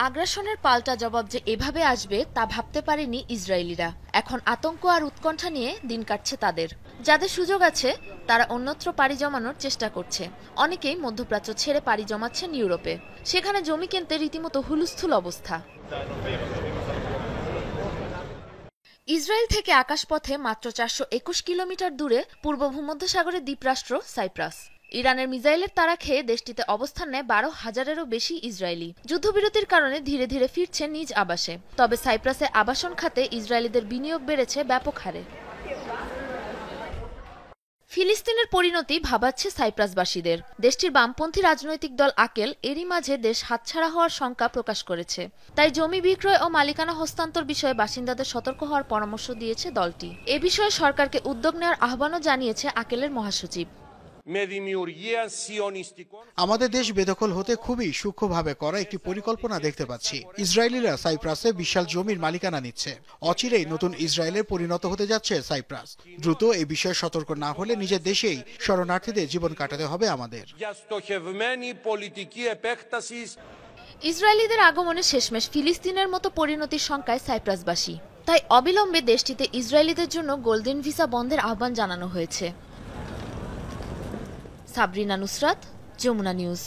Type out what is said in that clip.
আগ্রাসনের পাল্টা জবাব যে এভাবে আসবে তা ভাবতে পারেনি ইসরায়েলিরা। এখন আতঙ্ক আর উৎকণ্ঠা নিয়ে দিন কাটছে তাদের। যাদের সুযোগ আছে তারা অন্যত্র পাড়ি জমানোর চেষ্টা করছে। অনেকেই মধ্যপ্রাচ্য ছেড়ে পাড়ি জমাচ্ছেন ইউরোপে। সেখানে জমি কিনতে রীতিমতো হুলস্থুল অবস্থা। ইসরায়েল থেকে আকাশপথে মাত্র ৪২১ কিলোমিটার দূরে পূর্ব ভূমধ্যসাগরের দ্বীপরাষ্ট্র সাইপ্রাস। ইরানের মিসাইলের তাড়া খেয়ে দেশটিতে অবস্থান নেয় ১২,০০০-এরও বেশি ইসরায়েলি। যুদ্ধবিরতির কারণে ধীরে ধীরে ফিরছে নিজ আবাসে। তবে সাইপ্রাসে আবাসন খাতে ইসরায়েলিদের বিনিয়োগ বেড়েছে ব্যাপক হারে। ফিলিস্তিনের পরিণতি ভাবাচ্ছে সাইপ্রাসবাসীদের। দেশটির বামপন্থী রাজনৈতিক দল আকেল এরই মাঝে দেশ হাতছাড়া হওয়ার শঙ্কা প্রকাশ করেছে। তাই জমি বিক্রয় ও মালিকানা হস্তান্তর বিষয়ে বাসিন্দাদের সতর্ক হওয়ার পরামর্শ দিয়েছে দলটি। এ বিষয়ে সরকারকে উদ্যোগ নেওয়ার আহ্বানও জানিয়েছে আকেলের মহাসচিব। আমাদের দেশ বেদখল হতে খুবই সূক্ষ্মভাবে করা একটি পরিকল্পনা দেখতে পাচ্ছি। ইসরায়েলিরা সাইপ্রাসে বিশাল জমির মালিকানা নিচ্ছে। অচিরেই নতুন ইসরায়েলের পরিণত হতে যাচ্ছে সাইপ্রাস। দ্রুত এই বিষয়ে সতর্ক না হলে নিজের দেশেই শরণার্থীদের জীবন কাটাতে হবে আমাদের। ইসরায়েলিদের আগমনে শেষমেশ ফিলিস্তিনের মতো পরিণতির শঙ্কায় সাইপ্রাসবাসী। তাই অবিলম্বে দেশটিতে ইসরায়েলিদের জন্য গোল্ডেন ভিসা বন্ধের আহ্বান জানানো হয়েছে। সাবরিনা নুসরাত, যমুনা নিউজ।